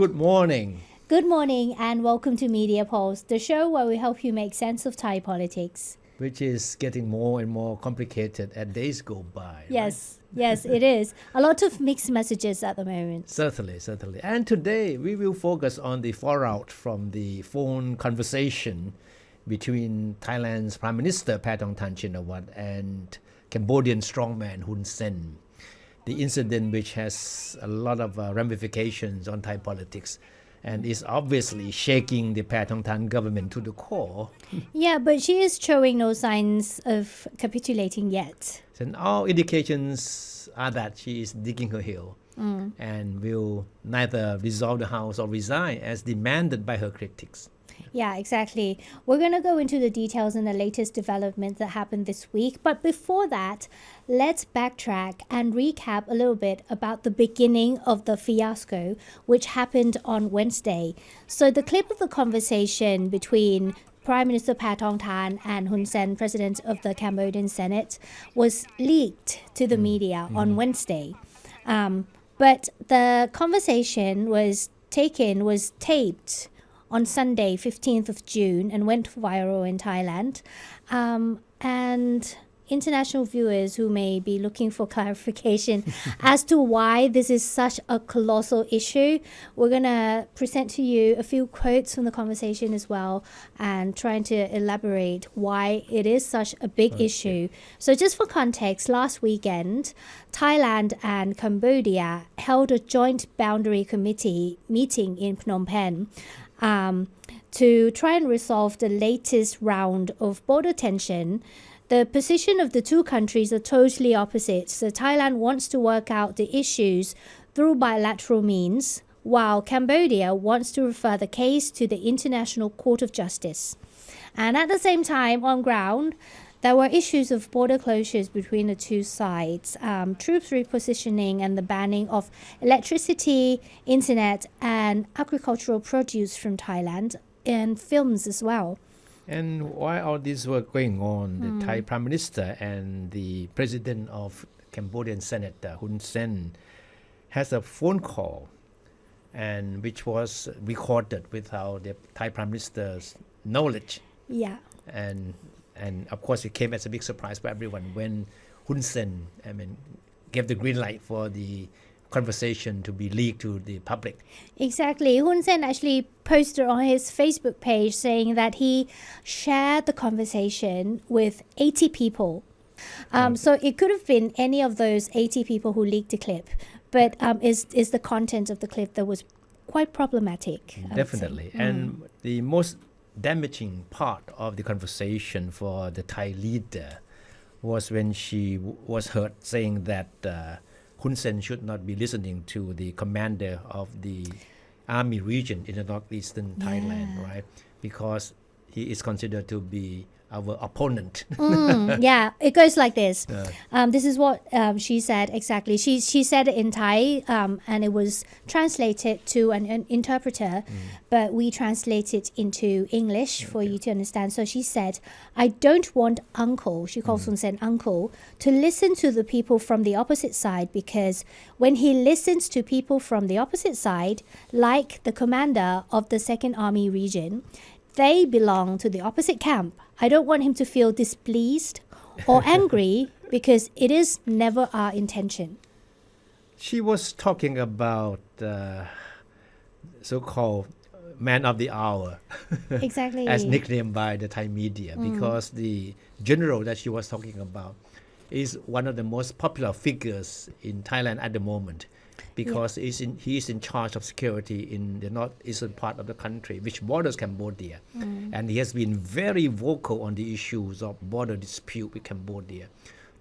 good morning. Good morning and welcome to Media Pulse, the show where we help you make sense of Thai politics. Which is getting more and more complicated as days go by. Yes, yes, it is. A lot of mixed messages at the moment. Certainly. And today we will focus on the fallout from the phone conversation between Thailand's Prime Minister Paetongtarn Shinawatra and Cambodian strongman Hun Sen. The incident which has a lot of ramifications on Thai politics and is obviously shaking the Paetongtarn government to the core. Yeah, but she is showing no signs of capitulating yet. And all indications are that she is digging her heel and will neither dissolve the house or resign as demanded by her critics. Yeah, exactly. We're going to go into the details and the latest developments that happened this week. But before that, let's backtrack and recap a little bit about the beginning of the fiasco, which happened on Wednesday. So the clip of the conversation between Prime Minister Paetongtarn and Hun Sen, President of the Cambodian Senate, was leaked to the media on Wednesday. But the conversation was taped on Sunday, 15th of June, and went viral in Thailand. And international viewers who may be looking for clarification as to why this is such a colossal issue, we're going to present to you a few quotes from the conversation as well and trying to elaborate why it is such a big issue. So just for context, last weekend, Thailand and Cambodia held a joint boundary committee meeting in Phnom Penh to try and resolve the latest round of border tension. The position of the two countries are totally opposite. So Thailand wants to work out the issues through bilateral means, while Cambodia wants to refer the case to the International Court of Justice. And at the same time, on ground, there were issues of border closures between the two sides, troops repositioning and the banning of electricity, internet, and agricultural produce from Thailand, and films as well. And while all this were going on, the Thai Prime Minister and the President of Cambodian Senate, Hun Sen, has a phone call, and which was recorded without the Thai Prime Minister's knowledge. Yeah. And of course, it came as a big surprise for everyone when Hun Sen, gave the green light for the conversation to be leaked to the public. Exactly. Hun Sen actually posted on his Facebook page saying that he shared the conversation with 80 people. So it could have been any of those 80 people who leaked the clip, but is the content of the clip that was quite problematic. Definitely. And the most damaging part of the conversation for the Thai leader was when she was heard saying that Hun Sen should not be listening to the commander of the army region in the northeastern Thailand, right? Because he is considered to be our opponent. Yeah, it goes like this. This is what she said exactly. She said it in Thai, and it was translated to an interpreter, but we translate it into English for you to understand. So she said, I don't want uncle, she calls Hun Sen uncle, to listen to the people from the opposite side, because when he listens to people from the opposite side, like the commander of the 2nd Army region, they belong to the opposite camp. I don't want him to feel displeased or angry because it is never our intention. She was talking about so-called man of the hour. Exactly. As nicknamed by the Thai media, because the general that she was talking about is one of the most popular figures in Thailand at the moment, because he is in charge of security in the northeastern part of the country, which borders Cambodia. And he has been very vocal on the issues of border dispute with Cambodia,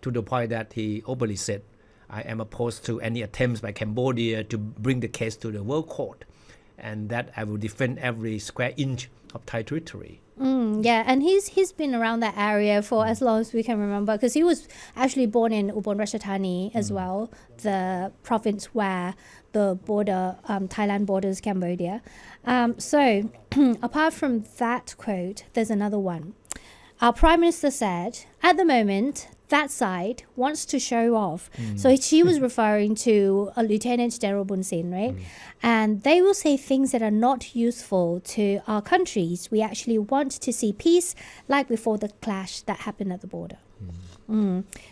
to the point that he openly said, I am opposed to any attempts by Cambodia to bring the case to the World Court, and that I will defend every square inch of Thai territory. Yeah, and he's been around that area for as long as we can remember, because he was actually born in Ubon Ratchathani as well, the province where the border Thailand borders Cambodia. So apart from that quote, there's another one. Our Prime Minister said, at the moment, that side wants to show off. So she was referring to a Lieutenant General Hun Sen, right? And they will say things that are not useful to our countries. We actually want to see peace, like before the clash that happened at the border.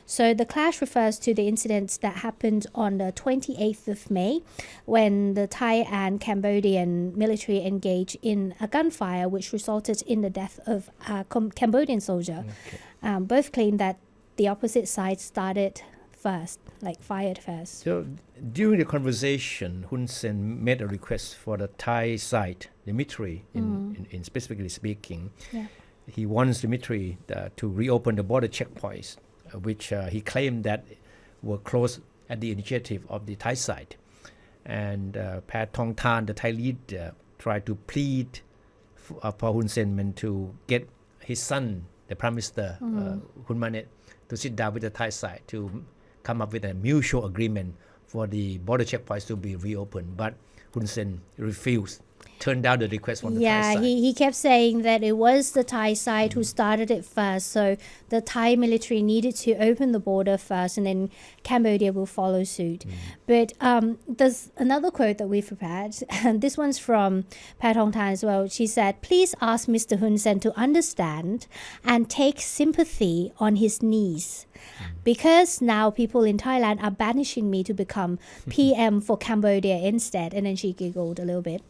So the clash refers to the incidents that happened on the 28th of May when the Thai and Cambodian military engaged in a gunfire which resulted in the death of a Cambodian soldier. Both claim that the opposite side started first, like fired first. So during the conversation, Hun Sen made a request for the Thai side, the military, in specifically speaking. He wants the military to reopen the border checkpoints, which he claimed that were closed at the initiative of the Thai side. And Paetongtarn, the Thai leader, tried to plead for Hun Sen to get his son, the Prime Minister Hun Manet, to sit down with the Thai side to come up with a mutual agreement for the border checkpoints to be reopened. But Hun Sen refused, turned down the request from the Thai side. He kept saying that it was the Thai side who started it first. So the Thai military needed to open the border first and then Cambodia will follow suit. But there's another quote that we've prepared. And this one's from Paetongtarn as well. She said, "Please ask Mr. Hun Sen to understand and take sympathy on his knees. Because now people in Thailand are banishing me to become PM for Cambodia instead." And then she giggled a little bit.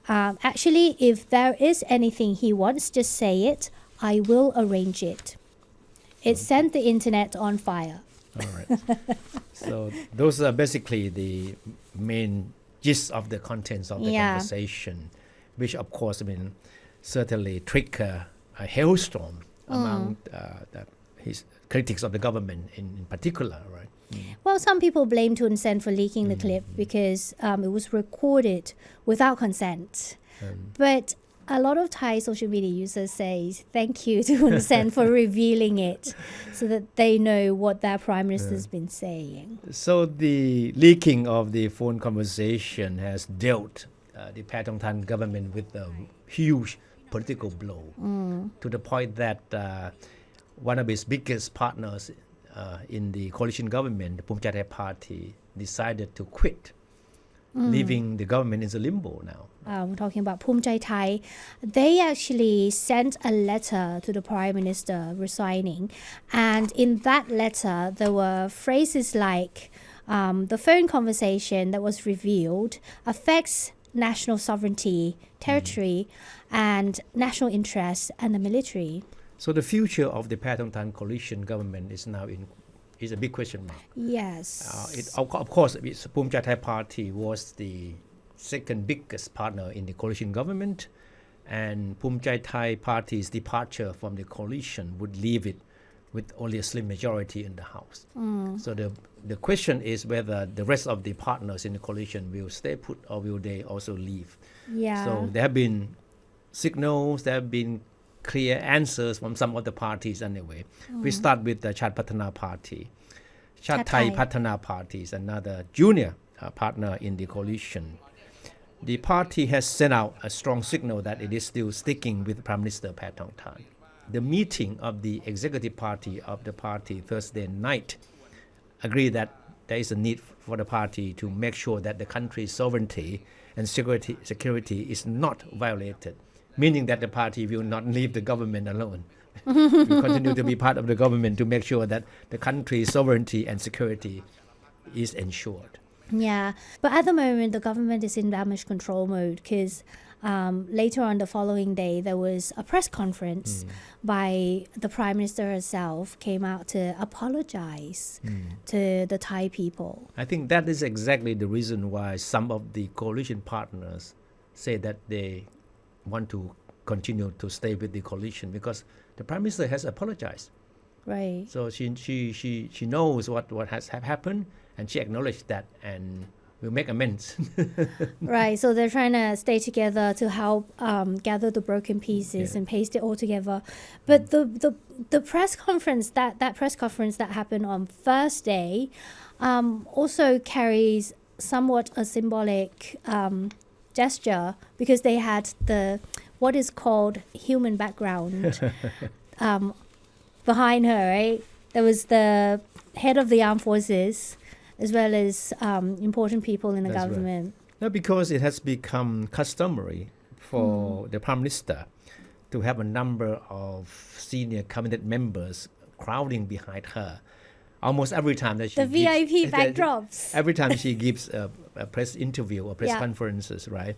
Actually, if there is anything he wants, just say it. I will arrange it. It sent the internet on fire. All right. So those are basically the main gist of the contents of the conversation, which of course, certainly trigger a hailstorm among his critics of the government in particular, right? Well, some people blamed Hun Sen for leaking the clip because it was recorded without consent. But a lot of Thai social media users say thank you to Hun Sen for revealing it so that they know what their prime minister's been saying. So the leaking of the phone conversation has dealt the Paetongtarn government with a huge political blow to the point that one of its biggest partners in the coalition government, the Pheu Thai party, decided to quit, leaving the government in a limbo now. We're talking about Pheu Thai. They actually sent a letter to the Prime Minister resigning. And in that letter, there were phrases like, the phone conversation that was revealed affects national sovereignty, territory, and national interests and the military. So the future of the Paetongtarn coalition government is now is a big question mark. Yes. Of course, Pheu Thai party was the second biggest partner in the coalition government, and Pheu Thai party's departure from the coalition would leave it with only a slim majority in the House. So the question is whether the rest of the partners in the coalition will stay put or will they also leave. So there have been signals, there have been clear answers from some of the parties anyway. We start with the Chat Patana Party. Chat Thai Patana Party is another junior partner in the coalition. The party has sent out a strong signal that it is still sticking with Prime Minister Paetongtarn. The meeting of the executive party of the party Thursday night agreed that there is a need for the party to make sure that the country's sovereignty and security is not violated, meaning that the party will not leave the government alone. will continue to be part of the government to make sure that the country's sovereignty and security is ensured. Yeah, but at the moment, the government is in damage control mode because later on the following day, there was a press conference by the Prime Minister herself, came out to apologize to the Thai people. I think that is exactly the reason why some of the coalition partners say that they want to continue to stay with the coalition because the Prime Minister has apologized. Right. So she knows what has happened and she acknowledged that and will make amends. Right. So they're trying to stay together to help gather the broken pieces and paste it all together. But the press conference that press conference that happened on Thursday also carries somewhat a symbolic gesture because they had what is called human background behind her, right? There was the head of the armed forces as well as important people in the That's right. government. No, because it has become customary for the Prime Minister to have a number of senior cabinet members crowding behind her. Almost every time that she The VIP backdrops. every time she gives a press interview or press Yeah. conferences, right?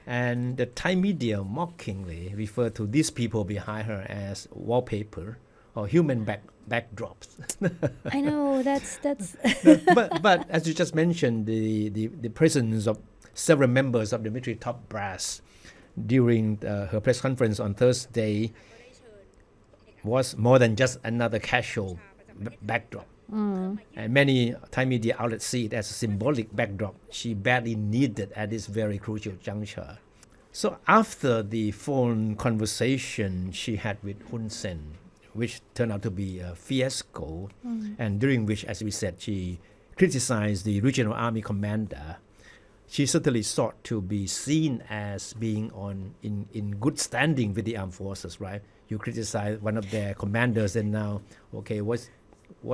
And the Thai media mockingly refer to these people behind her as wallpaper or human backdrops. I know that's but as you just mentioned, the presence of several members of the military top brass during her press conference on Thursday was more than just another casual backdrop. And many Thai media outlets see it as a symbolic backdrop she badly needed at this very crucial juncture. So after the phone conversation she had with Hun Sen, which turned out to be a fiasco, and during which, as we said, she criticized the regional army commander, she certainly sought to be seen as being in good standing with the armed forces, right? You criticize one of their commanders, and now, okay, what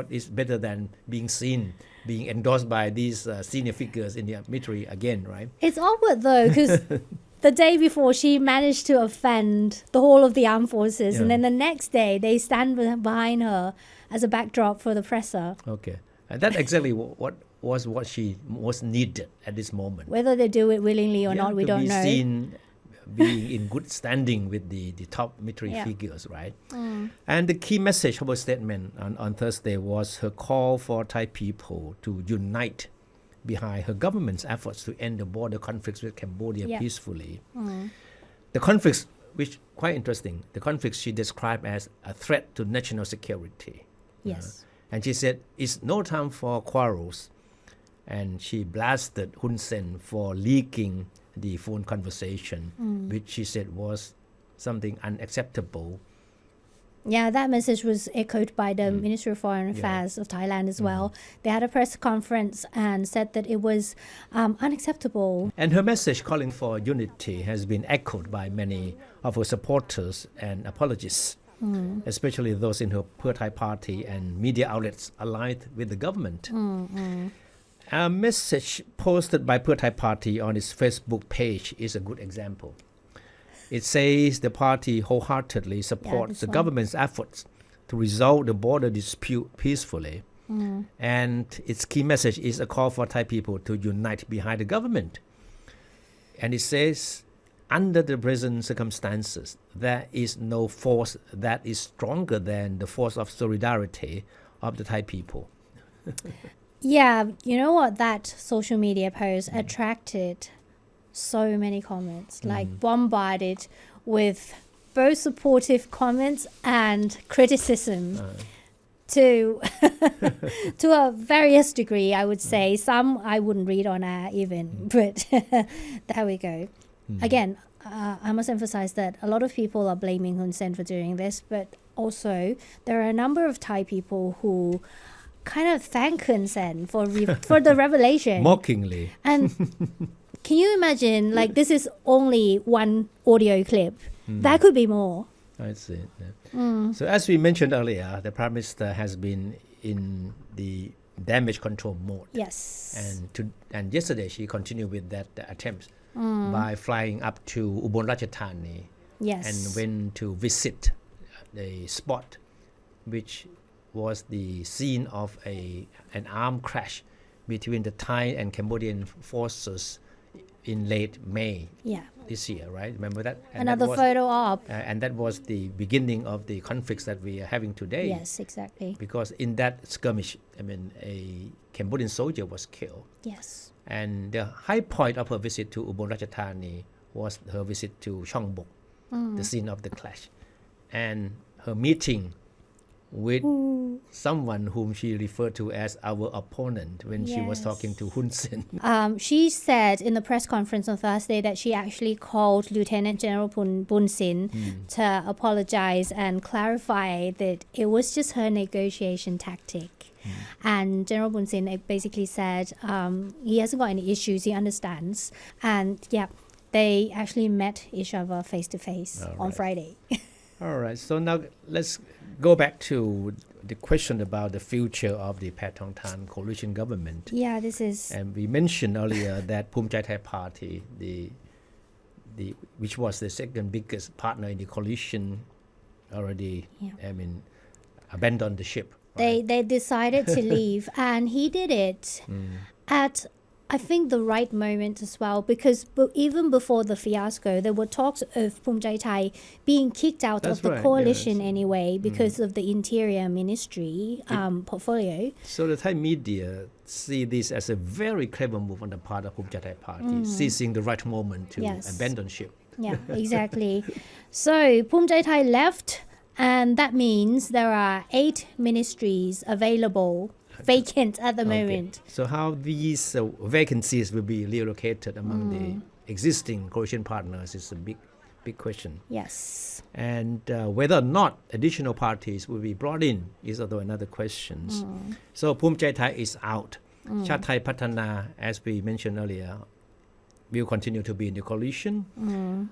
is better than being seen, being endorsed by these senior figures in the military again, right? It's awkward though, because the day before she managed to offend the whole of the armed forces, and Yeah. then the next day they stand behind her as a backdrop for the presser. Okay, and that's exactly what she was needed at this moment. Whether they do it willingly or not, we don't know. To be seen being in good standing with the top military Yeah. figures, right? And the key message of her statement on Thursday was her call for Thai people to unite behind her government's efforts to end the border conflicts with Cambodia Yeah. peacefully. The conflicts, which quite interesting, the conflicts she described as a threat to national security. Yes. And she said, it's no time for quarrels. And she blasted Hun Sen for leaking the phone conversation, which she said was something unacceptable. Yeah, that message was echoed by the Ministry of Foreign Affairs of Thailand as well. They had a press conference and said that it was unacceptable. And her message calling for unity has been echoed by many of her supporters and apologists, especially those in her Pheu Thai party and media outlets aligned with the government. A message posted by Pheu Thai party on its Facebook page is a good example. It says the party wholeheartedly supports this the one. government's efforts to resolve the border dispute peacefully. And its key message is a call for Thai people to unite behind the government. And it says, under the present circumstances, there is no force that is stronger than the force of solidarity of the Thai people. Yeah, you know what? That social media post attracted so many comments, like bombarded with both supportive comments and criticism to to a various degree, I would say. Some I wouldn't read on air even, but there we go. Again, I must emphasize that a lot of people are blaming Hun Sen for doing this, but also there are a number of Thai people who kind of thank Hun Sen for the revelation. Mockingly. And can you imagine, like, this is only one audio clip. That could be more. I see. Yeah. So as we mentioned earlier, the Prime Minister has been in the damage control mode. Yes. And yesterday she continued with that attempt by flying up to Ubon Ratchathani Yes. and went to visit the spot which was the scene of an armed crash between the Thai and Cambodian forces in late May Yeah. this year, right? Remember that? And Another that was, photo op. and that was the beginning of the conflicts that we are having today. Yes, exactly. Because in that skirmish, I mean, a Cambodian soldier was killed. Yes. And the high point of her visit to Ubon Ratchathani was her visit to Chongbuk, the scene of the clash. And her meeting with someone whom she referred to as our opponent when she was Yes. talking to Hun Sen. She said in the press conference on Thursday that she actually called Lieutenant General Bun Sin to apologize and clarify that it was just her negotiation tactic. And General Bun Sin basically said he hasn't got any issues, he understands. And yeah, they actually met each other face to face on right. Friday. All right, so now let's go back to the question about the future of the Paetongtarn coalition government. Yeah, this is. And we mentioned earlier that Pheu Thai party, which was the second biggest partner in the coalition, already, abandoned the ship. They decided to leave, and he did it at, I think, the right moment as well, because even before the fiasco, there were talks of Pheu Thai being kicked out of the coalition anyway because of the interior ministry portfolio. So the Thai media see this as a very clever move on the part of Pheu Thai party, seizing the right moment to abandon ship. Yeah, exactly. So Pheu Thai left, and that means there are 8 ministries available vacant at the moment. So how these vacancies will be relocated among the existing coalition partners is a big question. Yes. And whether or not additional parties will be brought in is also another question. So Pheu Thai is out. Chart Thai Patana, as we mentioned earlier, will continue to be in the coalition.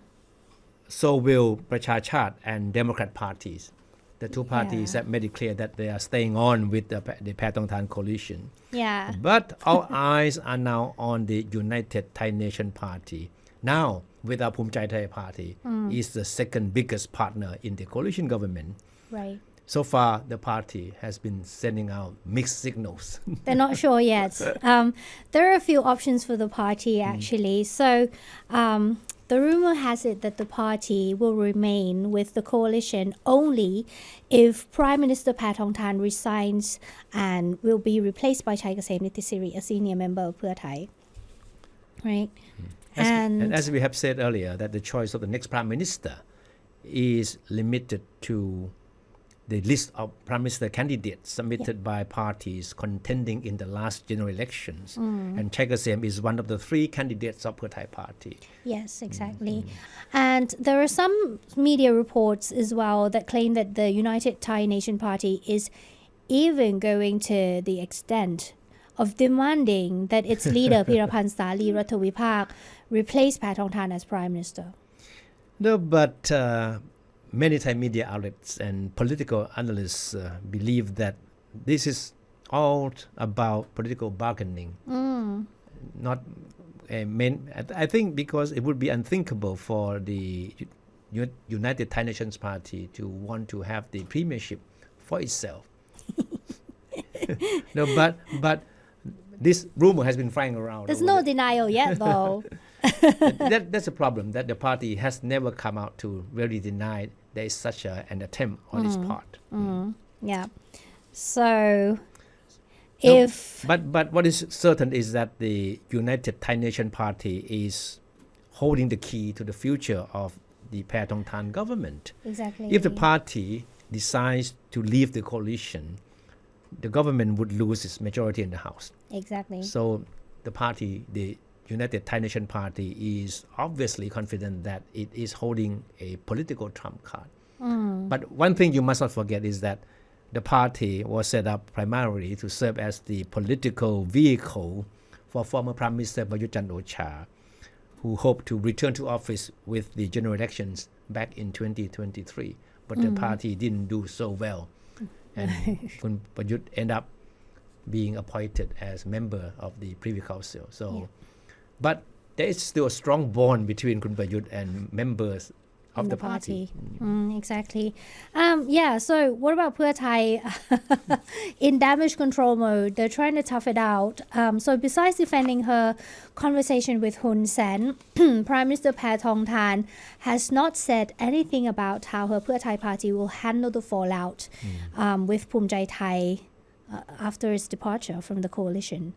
So will Pracha Chat and Democrat parties. The two parties have made it clear that they are staying on with the Paetongtarn coalition. Yeah. But our eyes are now on the United Thai Nation Party. Now, with our Pheu Thai party, is the second biggest partner in the coalition government. Right. So far, the party has been sending out mixed signals. They're not sure yet. There are a few options for the party, actually. So the rumor has it that the party will remain with the coalition only if Prime Minister Paetongtarn resigns and will be replaced by Chai Kasem Nitisiri, a senior member of Pheu Thai. Right? And as we have said earlier, that the choice of the next Prime Minister is limited to the list of Prime Minister candidates submitted by parties contending in the last general elections. And Chai Kasem is one of the 3 candidates of Pheu Thai party. Yes, exactly. And there are some media reports as well that claim that the United Thai Nation Party is even going to the extent of demanding that its leader, Phirapan Sali Rathavipak, replace Paetongtarn as Prime Minister. No, but many Thai media outlets and political analysts believe that this is all about political bargaining. Not I think because it would be unthinkable for the United Thai Nations Party to want to have the premiership for itself. No, but this rumor has been flying around. There's no denial yet, though. That's a problem, that the party has never come out to really deny there is such an attempt on its part. Yeah. So, But what is certain is that the United Thai Nation Party is holding the key to the future of the Paetongtarn government. Exactly. If the party decides to leave the coalition, the government would lose its majority in the House. Exactly. So the party, the United Thai Nation Party, is obviously confident that it is holding a political trump card. But one thing you must not forget is that the party was set up primarily to serve as the political vehicle for former Prime Minister Prayut Chan-o-cha, who hoped to return to office with the general elections back in 2023. But the party didn't do so well. And Kun Prayut ended up being appointed as member of the Privy Council. So, but there is still a strong bond between Kun Prayut and members of the party. Exactly. So what about Pheu Thai? In damage control mode, they're trying to tough it out. So besides defending her conversation with Hun Sen, Prime Minister Paetongtarn has not said anything about how her Pheu Thai party will handle the fallout with Pheu Thai after its departure from the coalition.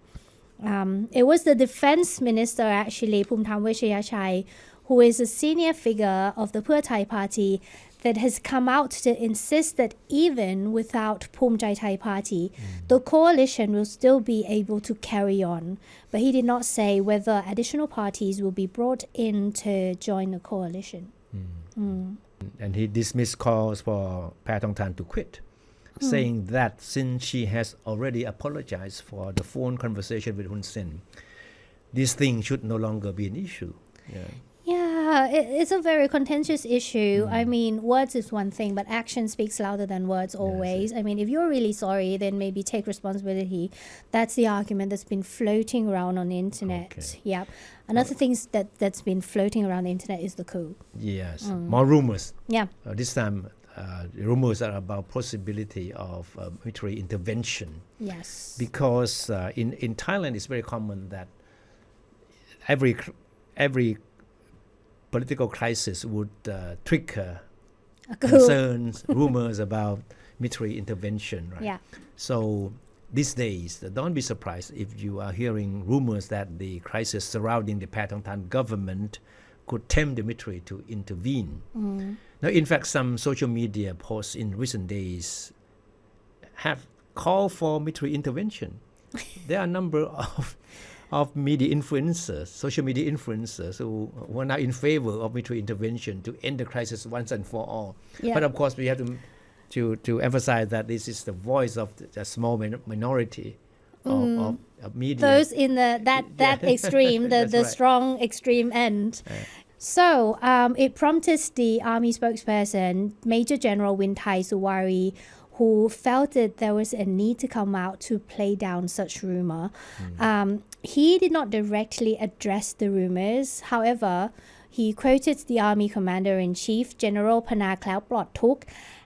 It was the defense minister, actually, Phumtham Wechayachai, who is a senior figure of the Pheu Thai party, that has come out to insist that even without Pheu Thai party, the coalition will still be able to carry on. But he did not say whether additional parties will be brought in to join the coalition. And he dismissed calls for Paetongtarn to quit, saying that since she has already apologized for the phone conversation with Hun Sen, this thing should no longer be an issue. Yeah, It's a very contentious issue. I mean, words is one thing, but action speaks louder than words always. I mean, if you're really sorry, then maybe take responsibility. That's the argument that's been floating around on the internet. Okay. Yep. Another thing that's been floating around the internet is the coup. Yes, more rumors. Yeah. This time, the rumors are about possibility of military intervention. Yes. Because in Thailand, it's very common that every political crisis would trigger concerns, rumors about military intervention, right? Yeah. So these days, don't be surprised if you are hearing rumors that the crisis surrounding the Paetongtarn government could tempt the military to intervene. Now, in fact, some social media posts in recent days have called for military intervention. There are a number of media influencers, social media influencers who are now in favor of military intervention to end the crisis once and for all. Yeah. But of course, we have to emphasize that this is the voice of the small minority of media. Those in that extreme, the right. strong extreme end. So it prompted the army spokesperson, Major General Pheu Thai, who felt that there was a need to come out to play down such rumor. He did not directly address the rumors. However, he quoted the army commander-in-chief, General Pana Clare Plottuk,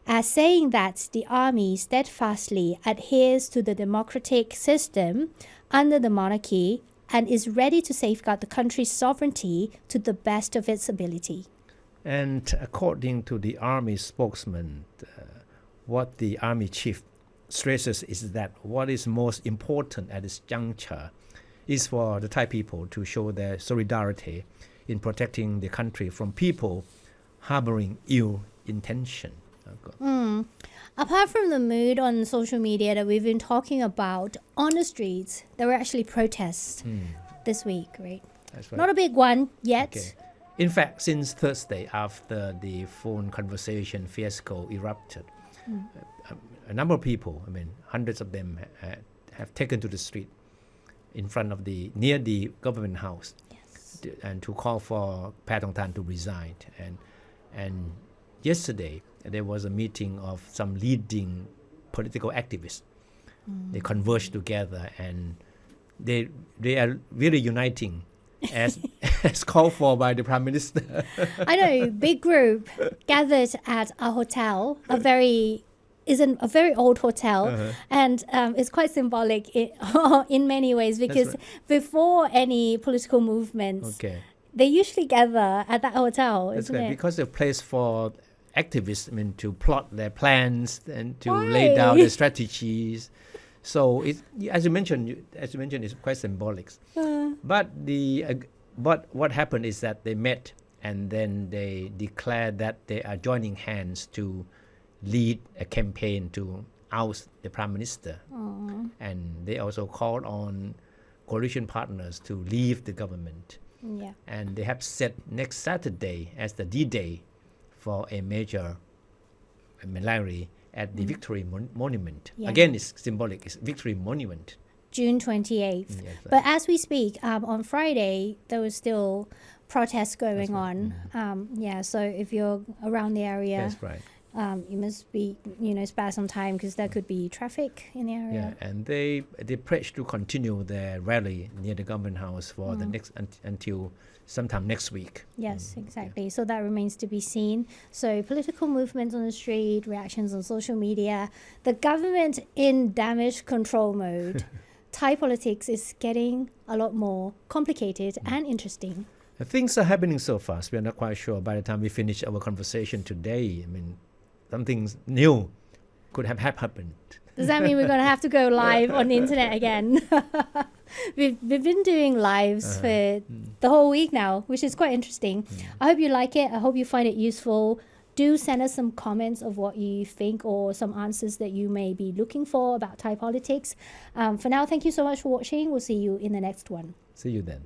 as saying that the army steadfastly adheres to the democratic system under the monarchy and is ready to safeguard the country's sovereignty to the best of its ability. And according to the army spokesman, what the army chief stresses is that what is most important at this juncture is for the Thai people to show their solidarity in protecting the country from people harboring ill intention. Apart from the mood on social media that we've been talking about, on the streets, there were actually protests this week, right? That's right. Not a big one yet. Okay. In fact, since Thursday, after the phone conversation fiasco erupted, a number of people, I mean, hundreds of them have taken to the street in front of near the government house, and to call for Paetongtarn to resign. And yesterday, there was a meeting of some leading political activists. They converged together and they are really uniting as called for by the Prime Minister. I know, big group gathered at a hotel, a very old hotel, and it's quite symbolic in many ways because right. before any political movements, they usually gather at that hotel, isn't it? Because the place for activists, I mean, to plot their plans and to lay down their strategies. So as you mentioned, it's quite symbolic. But what happened is that they met and then they declared that they are joining hands to lead a campaign to oust the Prime Minister. And they also called on coalition partners to leave the government. Yeah. And they have set next Saturday as the D-Day for a major rally at the Victory Monument. Yeah. Again, it's symbolic. It's Victory Monument. June 28th. Yes, right. But as we speak, on Friday, there was still protests going on. So if you're around the area, That's right. You must be, spare some time because there could be traffic in the area. Yeah, and they pledged to continue their rally near the government house for the next until sometime next week. Yes, exactly. So that remains to be seen. So political movements on the street, reactions on social media, the government in damage control mode. Thai politics is getting a lot more complicated and interesting. Things are happening so fast. We are not quite sure by the time we finish our conversation today. I mean, something new could have happened. Does that mean we're going to have to go live on the internet again? We've been doing lives for the whole week now, which is quite interesting. I hope you like it. I hope you find it useful. Do send us some comments of what you think or some answers that you may be looking for about Thai politics. For now, thank you so much for watching. We'll see you in the next one. See you then.